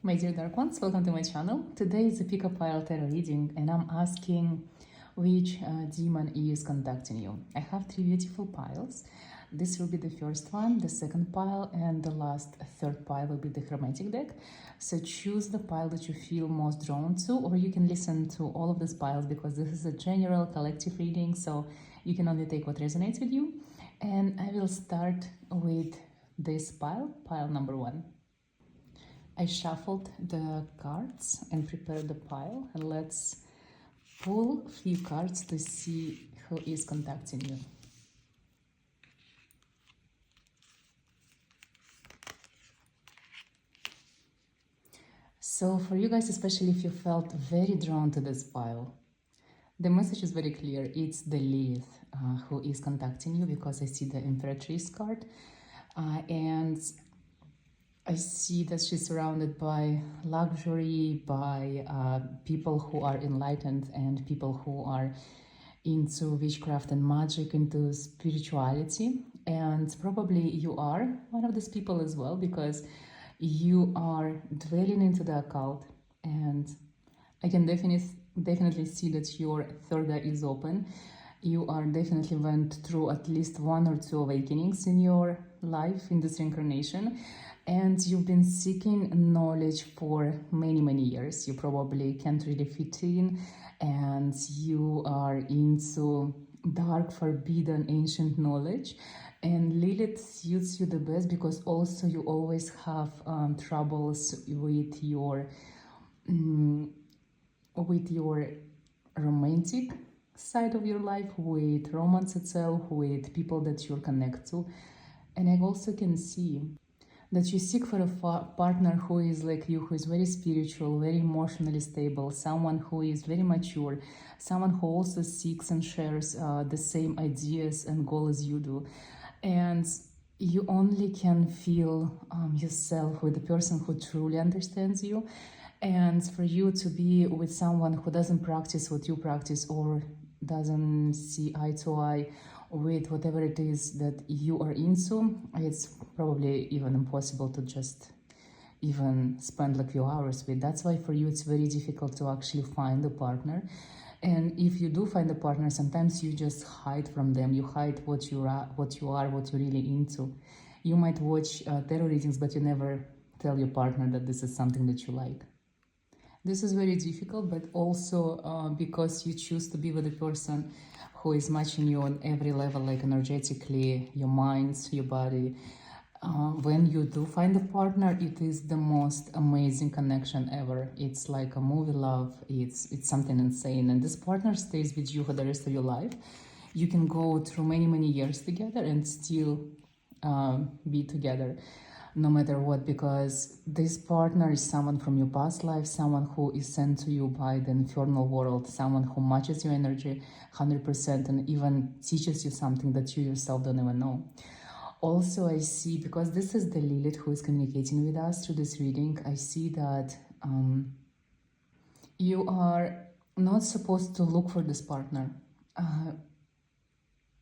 My dear Dark Ones, welcome to my channel. Today is a pick-up pile tarot reading and I'm asking which demon is contacting you. I have three beautiful piles. This will be the first one, the second pile, and the last third pile will be the Hermetic deck. So choose the pile that you feel most drawn to, or you can listen to all of these piles because this is a general collective reading, so you can only take what resonates with you. And I will start with this pile, pile number one. I shuffled the cards and prepared the pile, and let's pull a few cards to see who is contacting you. So for you guys, especially if you felt very drawn to this pile, the message is very clear. It's the Lilith who is contacting you, because I see the Imperatrice card and I see that she's surrounded by luxury, by people who are enlightened and people who are into witchcraft and magic, into spirituality. And probably you are one of these people as well, because you are dwelling into the occult. And I can definitely see that your third eye is open. You are definitely went through at least one or two awakenings in your life in this reincarnation. And you've been seeking knowledge for many years. You probably can't really fit in, and you are into dark, forbidden, ancient knowledge. And Lilith suits you the best because also you always have troubles with your romantic side of your life, with romance itself, with people that you connect to. And I also can see that you seek for a partner who is like you, who is very spiritual, very emotionally stable, someone who is very mature, someone who also seeks and shares the same ideas and goals as you do. And you only can feel yourself with the person who truly understands you. And for you to be with someone who doesn't practice what you practice, or doesn't see eye to eye with whatever it is that you are into, it's probably even impossible to just even spend like few hours with. That's why for you it's very difficult to actually find a partner. And if you do find a partner, sometimes you just hide from them. You hide what you are, what you're really into. You might watch tarot readings, but you never tell your partner that this is something that you like. This is very difficult, but also because you choose to be with a person who is matching you on every level, like energetically, your mind, your body. When you do find a partner, it is the most amazing connection ever. It's like a movie love. It's something insane. And this partner stays with you for the rest of your life. You can go through many years together and still be together, no matter what, because this partner is someone from your past life, someone who is sent to you by the infernal world, someone who matches your energy 100% and even teaches you something that you yourself don't even know. Also, I see, because this is the Lilith who is communicating with us through this reading, I see that you are not supposed to look for this partner.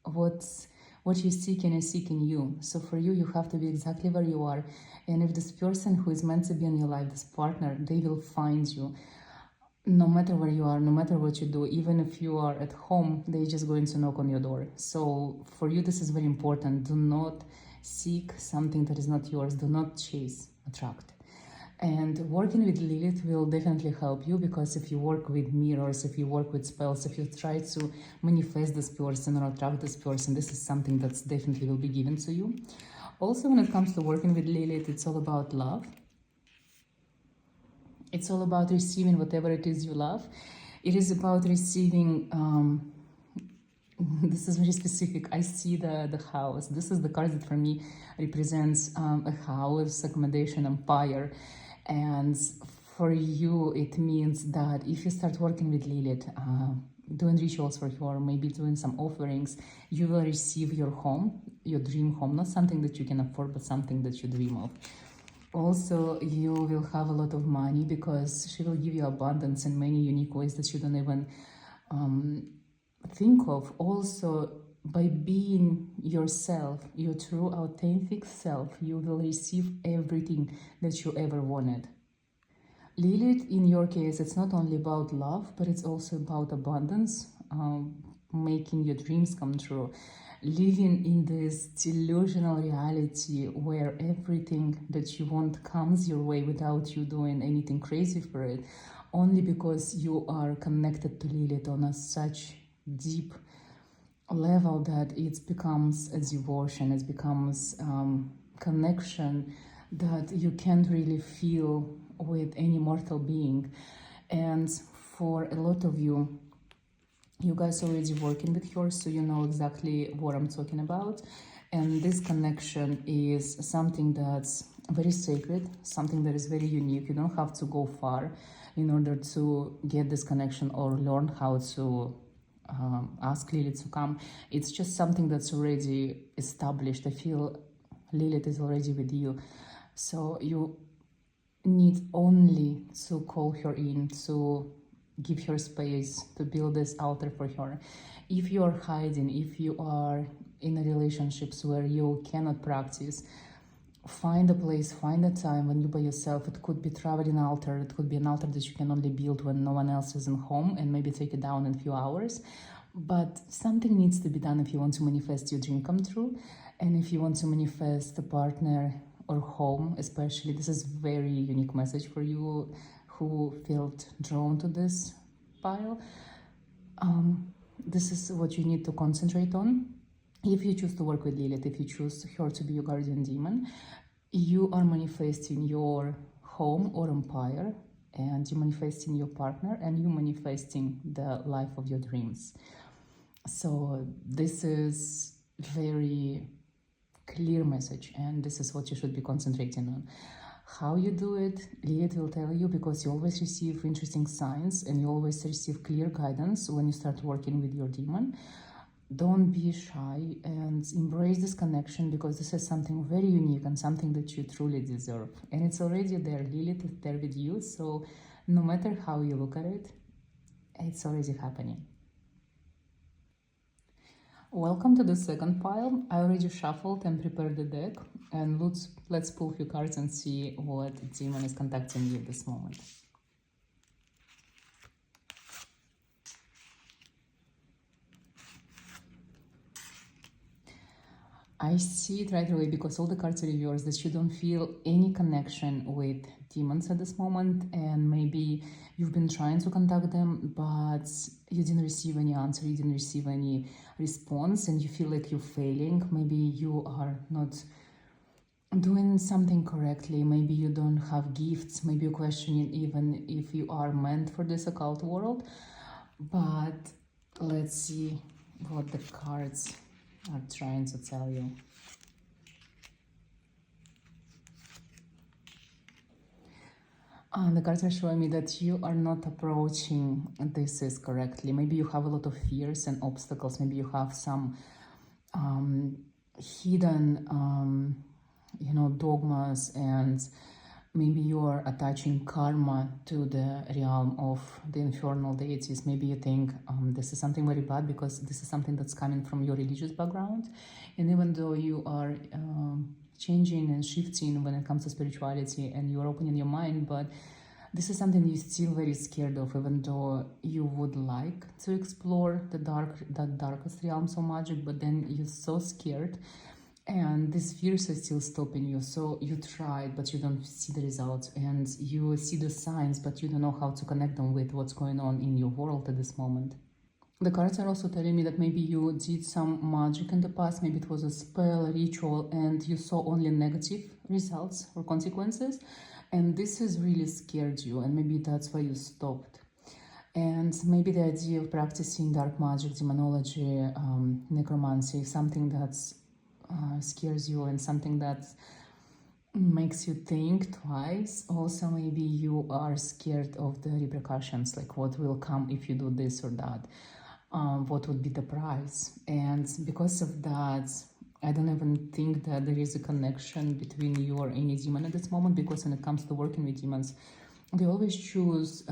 What you seek is seeking you. So for you, you have to be exactly where you are. And if this person who is meant to be in your life, this partner, they will find you. No matter where you are, no matter what you do, even if you are at home, they're just going to knock on your door. So for you, this is very important. Do not seek something that is not yours. Do not chase, attract. And working with Lilith will definitely help you, because if you work with mirrors, if you work with spells, if you try to manifest this person or attract this person, this is something that's definitely will be given to you. Also, when it comes to working with Lilith, it's all about love. It's all about receiving whatever it is you love. It is about receiving, this is very specific. I see the house. This is the card that for me represents a house, accommodation, empire. And for you, it means that if you start working with Lilith, doing rituals for her, maybe doing some offerings, you will receive your home, your dream home, not something that you can afford, but something that you dream of. Also, you will have a lot of money, because she will give you abundance in many unique ways that you don't even think of. Also, by being yourself, your true authentic self, you will receive everything that you ever wanted. Lilith, in your case, it's not only about love, but it's also about abundance, making your dreams come true, living in this delusional reality where everything that you want comes your way without you doing anything crazy for it, only because you are connected to Lilith on a such deep level that it becomes a devotion, it becomes connection that you can't really feel with any mortal being. And for a lot of you, you guys already working with her, so you know exactly what I'm talking about. And this connection is something that's very sacred, something that is very unique. You don't have to go far in order to get this connection or learn how to ask Lilith to come. It's just something that's already established. I feel Lilith is already with you. So you need only to call her in, to give her space, to build this altar for her. If you are hiding, if you are in a relationships where you cannot practice, find a place, find a time when you're by yourself. It could be traveling altar, it could be an altar that you can only build when no one else is in home, and maybe take it down in a few hours. But something needs to be done if you want to manifest your dream come true, and if you want to manifest a partner or home especially. This is very unique message for you who felt drawn to this pile. This is what you need to concentrate on. If you choose to work with Lilith, if you choose her to be your guardian demon, you are manifesting your home or empire, and you're manifesting your partner, and you're manifesting the life of your dreams. So this is very clear message, and this is what you should be concentrating on. How you do it, Lilith will tell you, because you always receive interesting signs and you always receive clear guidance when you start working with your demon. Don't be shy and embrace this connection, because this is something very unique and something that you truly deserve. And it's already there. Lilith is there with you, so no matter how you look at it, it's already happening. Welcome to the second pile. I already shuffled and prepared the deck, and let's pull a few cards and see what demon is contacting you at this moment. I see it right away, because all the cards are yours, that you don't feel any connection with demons at this moment, and maybe you've been trying to contact them, but you didn't receive any answer, you didn't receive any response, and you feel like you're failing. Maybe you are not doing something correctly, maybe you don't have gifts, maybe you're questioning even if you are meant for this occult world. But let's see what the cards are trying to tell you. The cards are showing me that you are not approaching this correctly. Maybe you have a lot of fears and obstacles. Maybe you have some hidden, dogmas, and maybe you are attaching karma to the realm of the infernal deities. Maybe you think this is something very bad because this is something that's coming from your religious background. And even though you are changing and shifting when it comes to spirituality and you're opening your mind, but this is something you're still very scared of, even though you would like to explore the darkest realms of magic, but then you're so scared. And these fears are still stopping you. So you tried, but you don't see the results. And you see the signs, but you don't know how to connect them with what's going on in your world at this moment. The cards are also telling me that maybe you did some magic in the past. Maybe it was a spell, a ritual, and you saw only negative results or consequences. And this has really scared you. And maybe that's why you stopped. And maybe the idea of practicing dark magic, demonology, necromancy, something that's scares you and something that makes you think twice. Also, maybe you are scared of the repercussions, like what will come if you do this or that, what would be the price. And because of that, I don't even think that there is a connection between you or any demon at this moment, because when it comes to working with demons, they always choose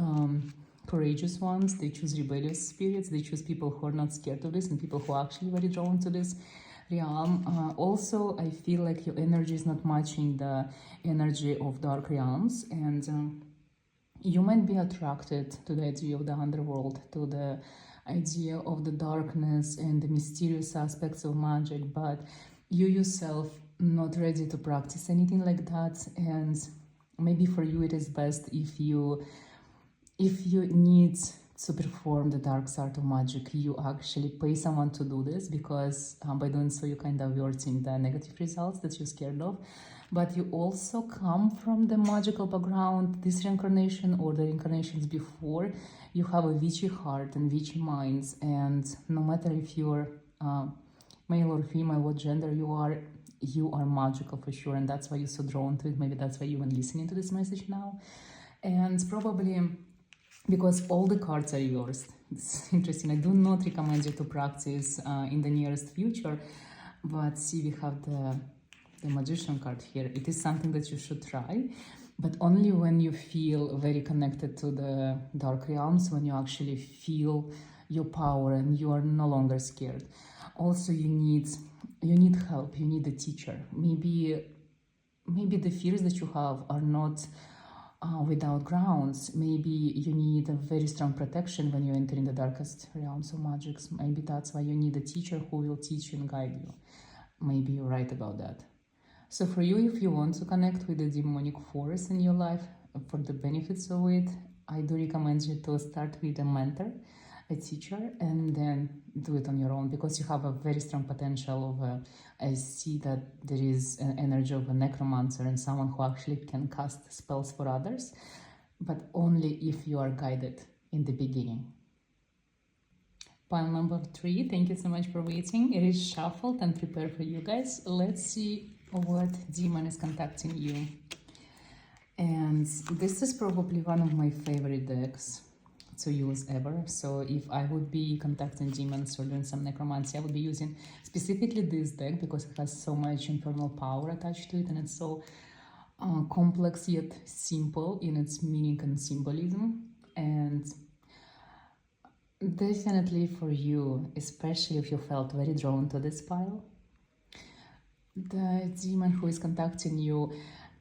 courageous ones, they choose rebellious spirits, they choose people who are not scared of this and people who are actually very drawn to this realm. Also, I feel like your energy is not matching the energy of dark realms, and You might be attracted to the idea of the underworld, to the idea of the darkness and the mysterious aspects of magic, but you yourself not ready to practice anything like that. And maybe for you it is best if you need to perform the dark side of magic, you actually pay someone to do this, because by doing so you kind of averting the negative results that you're scared of. But you also come from the magical background, this reincarnation or the reincarnations before. You have a witchy heart and witchy minds, and no matter if you're male or female, what gender you are magical for sure, and that's why you're so drawn to it. Maybe that's why you're even listening to this message now. And probably because all the cards are yours. It's interesting. I do not recommend you to practice in the nearest future, but see, we have the magician card here. It is something that you should try, but only when you feel very connected to the dark realms, when you actually feel your power and you are no longer scared. Also, you need help. You need a teacher. Maybe the fears that you have are not without grounds. Maybe you need a very strong protection when you enter in the darkest realms of magic. Maybe that's why you need a teacher who will teach you and guide you. Maybe you're right about that. So for you, if you want to connect with the demonic force in your life, for the benefits of it, I do recommend you to start with a mentor, a teacher, and then do it on your own, because you have a very strong potential of I see that there is an energy of a necromancer and someone who actually can cast spells for others, but only if you are guided in the beginning. Pile number 3, thank you so much for waiting. It is shuffled and prepared for you guys. Let's see what demon is contacting you. And this is probably one of my favorite decks to use ever. So if I would be contacting demons or doing some necromancy, I would be using specifically this deck, because it has so much infernal power attached to it, and it's so complex yet simple in its meaning and symbolism. And definitely for you, especially if you felt very drawn to this pile, the demon who is contacting you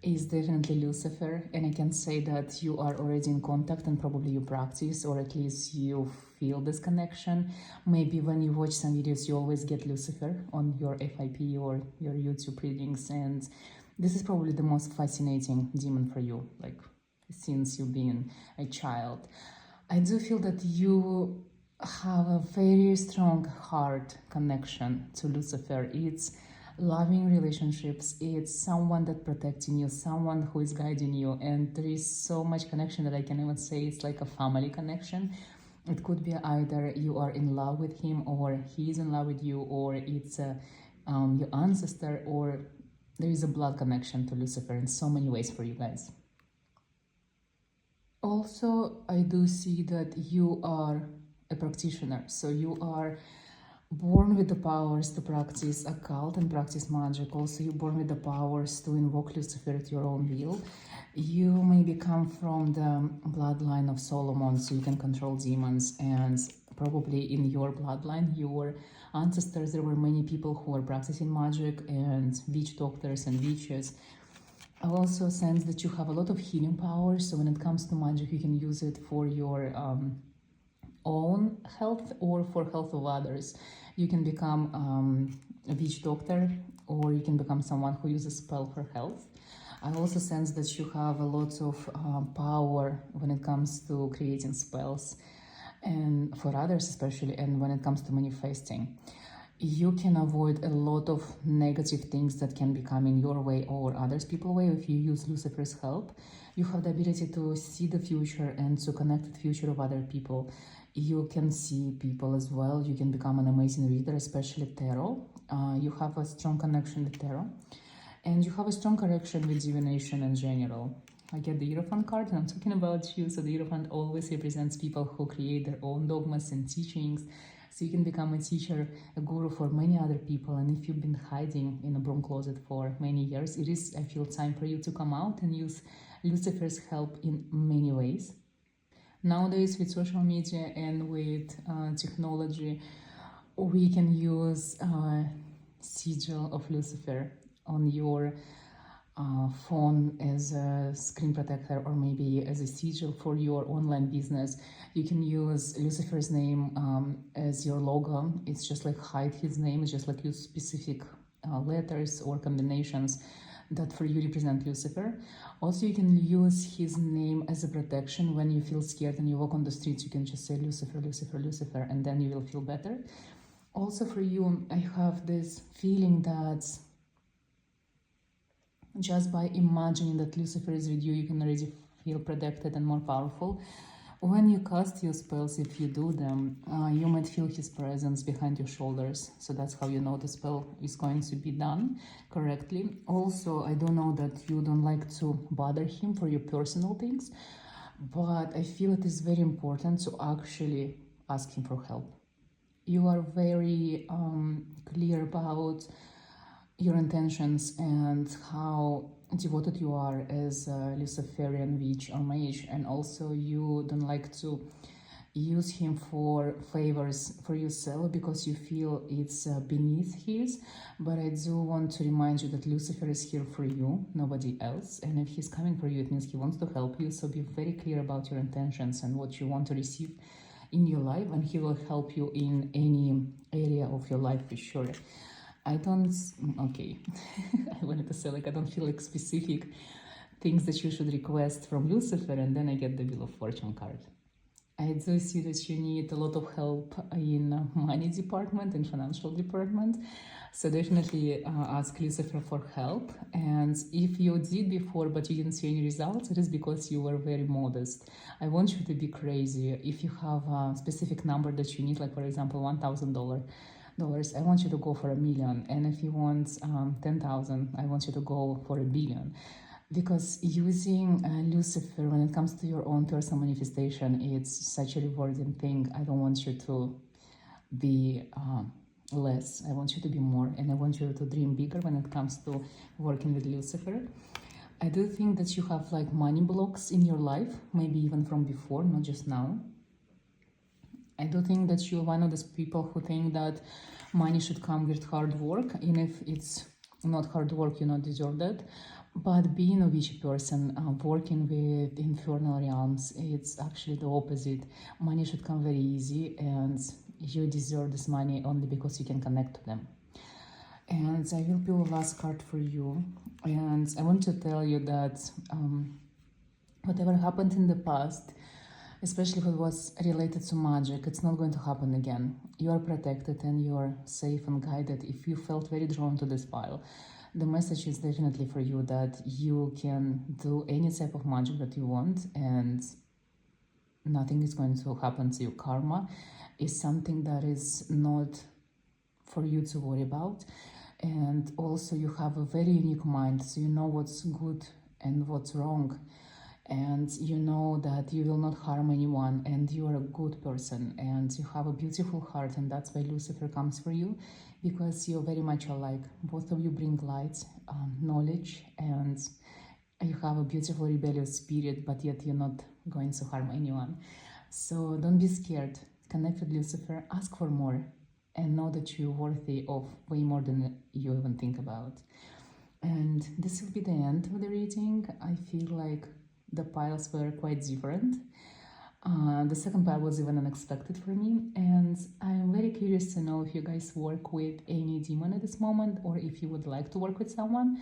is definitely Lucifer, and I can say that you are already in contact, and probably you practice, or at least you feel this connection. Maybe when you watch some videos, you always get Lucifer on your FIP or your YouTube readings, and this is probably the most fascinating demon for you, like since you've been a child. I do feel that you have a very strong heart connection to Lucifer. It's loving relationships, it's someone that protecting you, someone who is guiding you, and there is so much connection that I can even say it's like a family connection. It could be either you are in love with him, or he is in love with you, or it's your ancestor, or there is a blood connection to Lucifer in so many ways for you guys. Also, I do see that you are a practitioner, so you are born with the powers to practice occult and practice magic. Also, you're born with the powers to invoke Lucifer at your own will. You maybe come from the bloodline of Solomon, so you can control demons, and probably in your bloodline, your ancestors, there were many people who were practicing magic, and witch doctors and witches. I also sense that you have a lot of healing powers, so when it comes to magic, you can use it for your own health or for health of others. You can become a witch doctor, or you can become someone who uses spell for health. I also sense that you have a lot of power when it comes to creating spells, and for others especially, and when it comes to manifesting. You can avoid a lot of negative things that can be coming your way or others people's way if you use Lucifer's help. You have the ability to see the future and to connect with the future of other people. You can see people as well. You can become an amazing reader, especially tarot. You have a strong connection with tarot, and you have a strong connection with divination in general. I get the Hierophant card, and I'm talking about you. So the Hierophant always represents people who create their own dogmas and teachings. So you can become a teacher, a guru for many other people. And if you've been hiding in a broom closet for many years, it is, I feel, time for you to come out and use Lucifer's help in many ways. Nowadays, with social media and with technology, we can use sigil of Lucifer on your phone as a screen protector or maybe as a sigil for your online business. You can use Lucifer's name as your logo. It's just like hide his name. It's just like use specific letters or combinations that for you represent Lucifer. Also, you can use his name as a protection when you feel scared and you walk on the streets. You can just say Lucifer, Lucifer, Lucifer, and then you will feel better. Also for you, I have this feeling that just by imagining that Lucifer is with you, you can already feel protected and more powerful. When you cast your spells, if you do them, you might feel his presence behind your shoulders. So that's how you know the spell is going to be done correctly. Also, I do know that you don't like to bother him for your personal things, but I feel it is very important to actually ask him for help. You are very clear about your intentions and how devoted you are as a Luciferian witch or mage, and also you don't like to use him for favors for yourself because you feel it's beneath his. But I do want to remind you that Lucifer is here for you, nobody else, and if he's coming for you, it means he wants to help you. So be very clear about your intentions and what you want to receive in your life, and he will help you in any area of your life for sure. I don't, okay, I wanted to say, like, I don't feel like specific things that you should request from Lucifer, and then I get the Wheel of Fortune card. I do see that you need a lot of help in money department and financial department, so definitely ask Lucifer for help. And if you did before but you didn't see any results, it is because you were very modest. I want you to be crazy. If you have a specific number that you need, like for example $1,000, I want you to go for $1 million. And if you want 10,000, I want you to go for $1 billion. Because using Lucifer when it comes to your own personal manifestation, it's such a rewarding thing. I don't want you to be less. I want you to be more, and I want you to dream bigger when it comes to working with Lucifer. I do think that you have like money blocks in your life, maybe even from before, not just now. I do think that you're one of those people who think that money should come with hard work, and if it's not hard work, you don't deserve that. But being a witchy person, working with infernal realms, it's actually the opposite. Money should come very easy, and you deserve this money only because you can connect to them. And I will pull the last card for you. And I want to tell you that whatever happened in the past, especially if it was related to magic, it's not going to happen again. You are protected and you are safe and guided. If you felt very drawn to this pile, the message is definitely for you that you can do any type of magic that you want, and nothing is going to happen to you. Karma is something that is not for you to worry about. And also you have a very unique mind, so you know what's good and what's wrong. And you know that you will not harm anyone, and you are a good person, and you have a beautiful heart, and that's why Lucifer comes for you, because you're very much alike. Both of you bring light, knowledge, and you have a beautiful rebellious spirit, but yet you're not going to harm anyone. So don't be scared. Connect with Lucifer, ask for more, and know that you're worthy of way more than you even think about. And this will be the end of the reading. I feel like the piles were quite different. The second pile was even unexpected for me, and I'm very curious to know if you guys work with any demon at this moment, or if you would like to work with someone.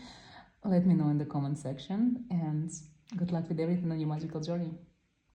Let me know in the comment section, and good luck with everything on your magical journey.